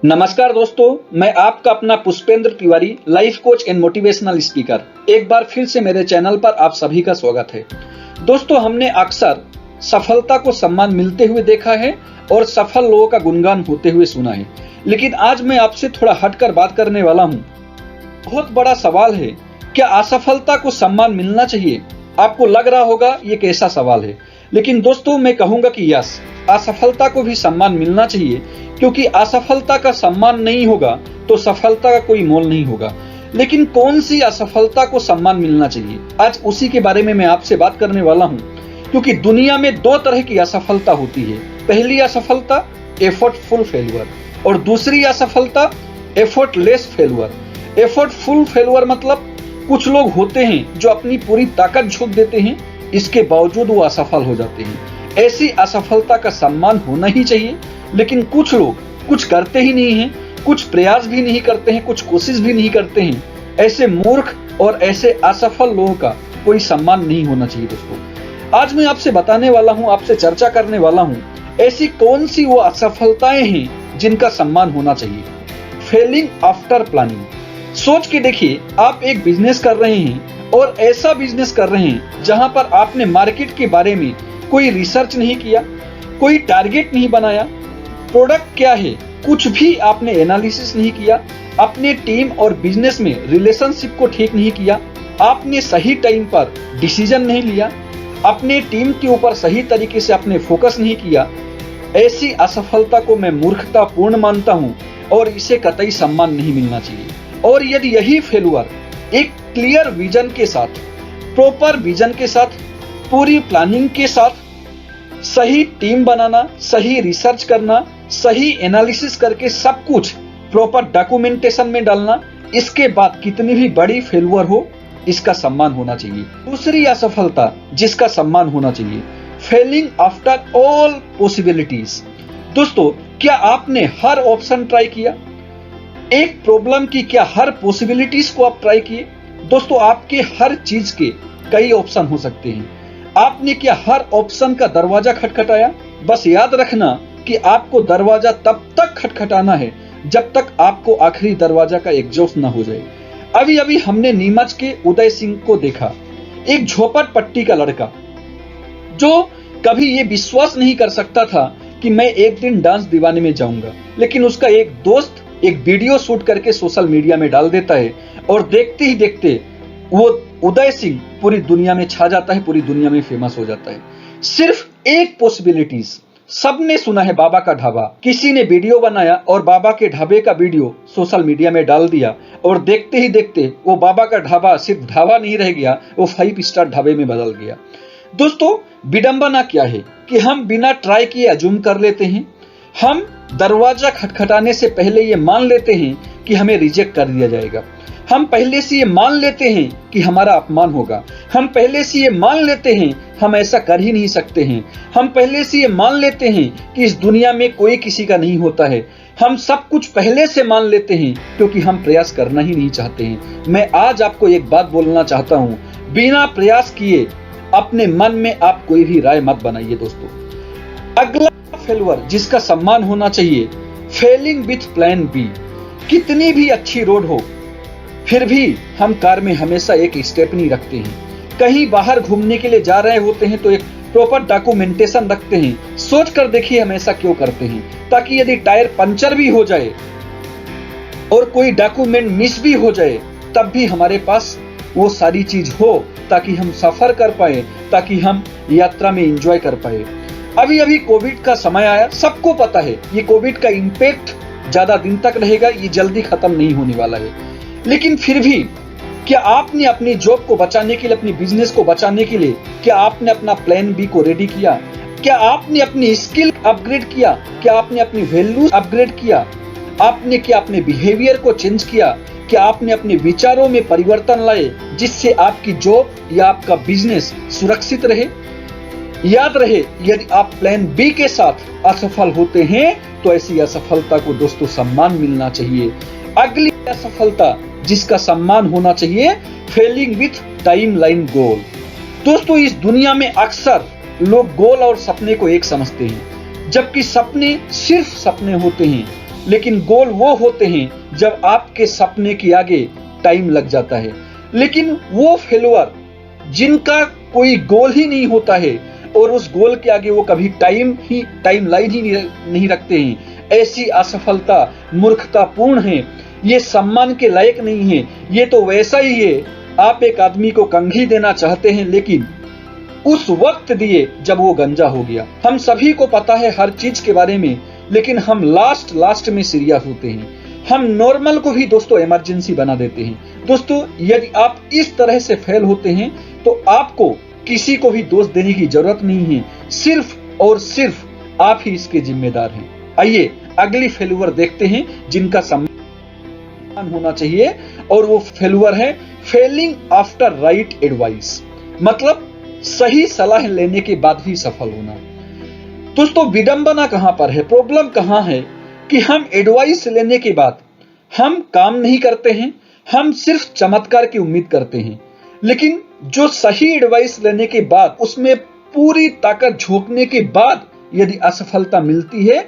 नमस्कार दोस्तों, मैं आपका अपना Pushpendra Tiwari, life coach and motivational speaker. एक बार फिर से मेरे चैनल पर आप सभी का स्वागत है। दोस्तों, हमने अक्सर सफलता को सम्मान मिलते हुए देखा है और सफल लोगों का गुणगान होते हुए सुना है, लेकिन आज मैं आपसे थोड़ा हटकर बात करने वाला हूँ। बहुत बड़ा सवाल है, क्या असफलता को सम्मान मिलना चाहिए? आपको लग रहा होगा ये कैसा सवाल है, लेकिन दोस्तों मैं कहूंगा कि यस, असफलता को भी सम्मान मिलना चाहिए, क्योंकि असफलता का सम्मान नहीं होगा तो सफलता का कोई मोल नहीं होगा। लेकिन कौन सी असफलता को सम्मान मिलना चाहिए, आज उसी के बारे में मैं आपसे बात करने वाला हूं। क्योंकि दुनिया में दो तरह की असफलता होती है। पहली असफलता एफर्टफुल फेल्यूर और दूसरी असफलता एफर्टलेस फेल्यूर। एफर्टफुल फेल्यूर मतलब कुछ लोग होते हैं जो अपनी पूरी ताकत झोंक देते हैं, इसके बावजूद वो असफल हो जाते हैं। ऐसी असफलता का सम्मान होना ही चाहिए। लेकिन कुछ लोग कुछ करते ही नहीं हैं, कुछ प्रयास भी नहीं करते हैं, कुछ कोशिश भी नहीं करते हैं। ऐसे मूर्ख और ऐसे असफल लोगों का कोई सम्मान नहीं होना चाहिए। दोस्तों, आज मैं आपसे बताने वाला हूं, आपसे चर्चा करने वाला हूं, ऐसी कौन सी वो असफलताएं हैं जिनका सम्मान होना चाहिए। Failing after planning. सोच के देखिए, आप एक बिजनेस कर रहे हैं और ऐसा बिजनेस कर रहे हैं जहां पर आपने मार्केट के बारे में कोई रिसर्च नहीं किया, कोई टारगेट नहीं बनाया, प्रोडक्ट क्या है कुछ भी आपने एनालिसिस नहीं किया, अपने टीम और बिजनेस में रिलेशनशिप को ठीक नहीं किया, आपने सही टाइम पर डिसीजन नहीं लिया, अपने टीम के ऊपर सही तरीके से आपने फोकस नहीं किया। ऐसी असफलता को मैं मूर्खतापूर्ण मानता हूं और इसे कतई सम्मान नहीं मिलना चाहिए। और यदि यही फेल्यूर एक क्लियर विजन के साथ, प्रॉपर विजन के साथ, पूरी प्लानिंग के साथ, सही टीम बनाना, सही रिसर्च करना, सही एनालिसिस करके सब कुछ प्रॉपर डॉक्यूमेंटेशन में डालना, इसके बाद कितनी भी बड़ी फेल्यूर हो, इसका सम्मान होना चाहिए। दूसरी असफलता जिसका सम्मान होना चाहिए, फेलिंग आफ्टर ऑल पॉसिबिलिटीज। दोस्तों, क्या आपने हर ऑप्शन ट्राई किया? एक प्रॉब्लम की क्या हर पॉसिबिलिटीज को आप ट्राई किए? दोस्तों, आपके हर चीज के कई ऑप्शन हो सकते हैं। आपने क्या हर ऑप्शन का दरवाजा खटखटाया? बस याद रखना कि आपको दरवाजा तब तक खटखटाना है जब तक आपको आखिरी दरवाजा का एग्जॉस्ट ना हो जाए। अभी अभी हमने नीमच के उदय सिंह को देखा, एक झोपड़पट्टी का लड़का जो कभी ये विश्वास नहीं कर सकता था कि मैं एक दिन डांस दीवाने में जाऊंगा, लेकिन उसका एक दोस्त एक वीडियो शूट करके सोशल मीडिया में डाल देता है और देखते ही देखते वो उदय सिंह पूरी दुनिया में छा जाता है, पूरी दुनिया में फेमस हो जाता है। सिर्फ एक पॉसिबिलिटीज। सबने सुना है बाबा का ढाबा, किसी ने वीडियो बनाया और बाबा के ढाबे का वीडियो सोशल मीडिया में डाल दिया और देखते ही देखते वो बाबा का ढाबा सिर्फ ढाबा नहीं रह गया, वो 5 स्टार ढाबे में बदल गया। दोस्तों, विडंबना क्या है कि हम बिना ट्राई किए अज्यूम कर लेते हैं। हम दरवाजा खटखटाने से पहले ये मान लेते हैं कि हमें रिजेक्ट कर दिया जाएगा। हम पहले से ये मान लेते हैं कि हमारा अपमान होगा। हम पहले से ये मान लेते हैं हम ऐसा कर ही नहीं सकते हैं। हम पहले से ये मान लेते हैं कि इस दुनिया में कोई किसी का नहीं होता है। हम सब कुछ पहले से मान लेते हैं क्योंकि हम प्रयास करना ही नहीं चाहते हैं। मैं आज आपको एक बात बोलना चाहता हूं, बिना प्रयास किए अपने मन में आप कोई भी राय मत बनाइए। दोस्तों, अगला फेल्यूर जिसका सम्मान होना चाहिए, फेलिंग विथ प्लान बी। कितनी भी अच्छी रोड हो, फिर भी हम कार में हमेशा एक स्टेपनी रखते हैं। कहीं बाहर घूमने के लिए जा रहे होते हैं तो एक प्रॉपर डॉक्यूमेंटेशन रखते हैं। सोच कर देखिए हम ऐसा क्यों करते हैं, ताकि यदि टायर पंचर भी हो जाए और कोई डॉक्यूमेंट मिस भी हो जाए तब भी हमारे पास वो सारी चीज हो, ताकि हम सफर कर पाए, ताकि हम यात्रा में एंजॉय कर पाए। अभी अभी कोविड का समय आया, सबको पता है ये कोविड का इंपैक्ट ज्यादा दिन तक रहेगा, ये जल्दी खत्म नहीं होने वाला है। लेकिन फिर भी क्या आपने अपनी जॉब को बचाने के लिए, अपनी बिजनेस को बचाने के लिए, क्या आपने अपना प्लान बी को रेडी किया? क्या आपने अपनी स्किल अपग्रेड किया? क्या आपने अपनी वैल्यू अपग्रेड किया? आपने क्या अपने बिहेवियर को चेंज किया? क्या आपने अपने विचारों में परिवर्तन लाए जिससे आपकी जॉब या आपका बिजनेस सुरक्षित रहे? याद रहे, यदि आप प्लान बी के साथ असफल होते हैं तो ऐसी असफलता को दोस्तों सम्मान मिलना चाहिए। अगली असफलता जिसका सम्मान होना चाहिए, फेलिंग विथ टाइमलाइन गोल। दोस्तों, इस दुनिया में अक्सर लोग गोल और सपने को एक समझते हैं, जबकि सपने सिर्फ सपने होते हैं। लेकिन गोल वो होते हैं जब आपके सपने के आगे टाइम लग जाता है। लेकिन वो फेल्यूर जिनका कोई गोल ही नहीं होता है और उस गोल के आगे वो कभी टाइम लाइन ही नहीं रखते हैं, ऐसी असफलता मूर्खतापूर्ण है। ये सम्मान के लायक नहीं है। ये तो वैसा ही है, आप एक आदमी को कंघी देना चाहते हैं लेकिन उस वक्त दिए जब वो गंजा हो गया। हम सभी को पता है हर चीज के बारे में, लेकिन हम लास्ट में सीरियस होते हैं। हम नॉर्मल को भी दोस्तों इमरजेंसी बना देते हैं। दोस्तों, यदि आप इस तरह से फेल होते हैं तो आपको किसी को भी दोष देने की जरूरत नहीं है, सिर्फ और सिर्फ आप ही इसके जिम्मेदार हैं। आइए अगली फेल्यूर देखते हैं जिनका सम्मान होना चाहिए, और वो फेल्यूर है फेलिंग आफ्टर राइट एडवाइस, मतलब सही सलाह लेने के बाद भी सफल होना। दोस्तों, विडंबना कहां पर है, प्रॉब्लम कहां है कि हम एडवाइस लेने के बाद हम काम नहीं करते हैं, हम सिर्फ चमत्कार की उम्मीद करते हैं। लेकिन जो सही एडवाइस लेने के बाद उसमें पूरी ताकत झोंकने के बाद यदि असफलता मिलती है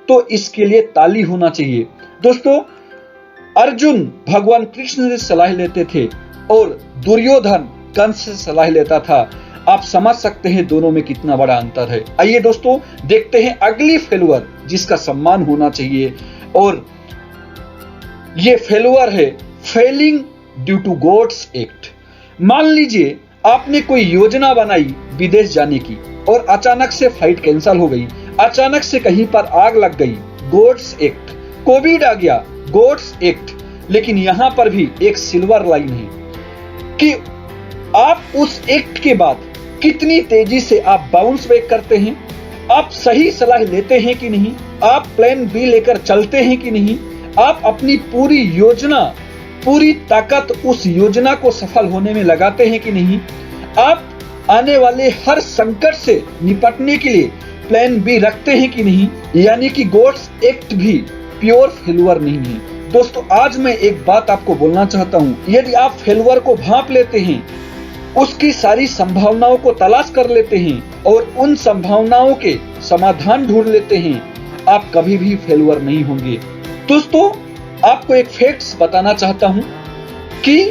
तो इसके लिए ताली होना चाहिए। दोस्तों, अर्जुन भगवान कृष्ण से सलाह लेते थे और दुर्योधन कंस से सलाह लेता था। आप समझ सकते हैं दोनों में कितना बड़ा अंतर है। आइए दोस्तों देखते हैं अगली फेल्यूर जिसका सम्मान होना चाहिए, और ये फेल्यूर है failing due to God's act. मान लीजिए आपने कोई योजना बनाई विदेश जाने की और अचानक से फ्लाइट कैंसिल हो गई, अचानक से कहीं पर आग लग गई, गॉड्स एक्ट। कोविड आ गया, गॉड्स एक्ट। लेकिन यहां पर भी एक सिल्वर लाइन है कि आप उस एक्ट के बाद कितनी तेजी से आप बाउंस बैक करते हैं, आप सही सलाह लेते हैं कि नहीं, आप प्लान बी लेकर चलते हैं कि नहीं, आप अपनी पूरी योजना, पूरी ताकत उस योजना को सफल होने में लगाते हैं कि नहीं, आप आने वाले हर संकट से निपटने के लिए प्लान बी रखते हैं कि नहीं। यानी कि गॉड्स एक्ट भी प्योर फेल्यूर नहीं है। दोस्तों, आज मैं एक बात आपको बोलना चाहता हूं, यदि आप फेल्यूर को भांप लेते हैं, उसकी सारी संभावनाओं को तलाश कर लेते हैं और उन संभावनाओं के समाधान ढूंढ लेते हैं, आप कभी भी फेल्यूर नहीं होंगे। दोस्तों, आपको एक फैक्ट्स बताना चाहता हूं कि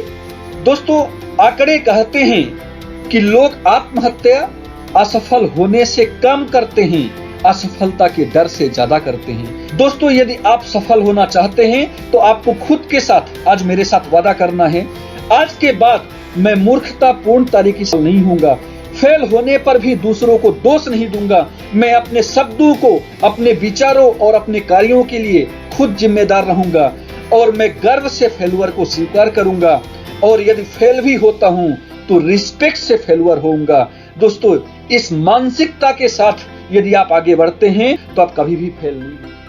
दोस्तों आंकड़े कहते हैं कि लोग आत्महत्या असफल होने से कम करते हैं, असफलता के डर से ज्यादा करते हैं। दोस्तों, यदि आप सफल होना चाहते हैं तो आपको खुद के साथ आज मेरे साथ वादा करना है, आज के बाद मैं मूर्खतापूर्ण तरीके से नहीं होऊंगा, फेल होने पर भी दूसरों को दोष नहीं दूंगा। मैं अपने शब्दों को, अपने विचारों और अपने कार्यों के लिए खुद जिम्मेदार रहूंगा और मैं गर्व से फेल्यूर को स्वीकार करूंगा, और यदि फेल भी होता हूं तो रिस्पेक्ट से फेल्यूर होऊंगा। दोस्तों, इस मानसिकता के साथ यदि आप आगे बढ़ते हैं तो आप कभी भी फेल नहीं होंगे।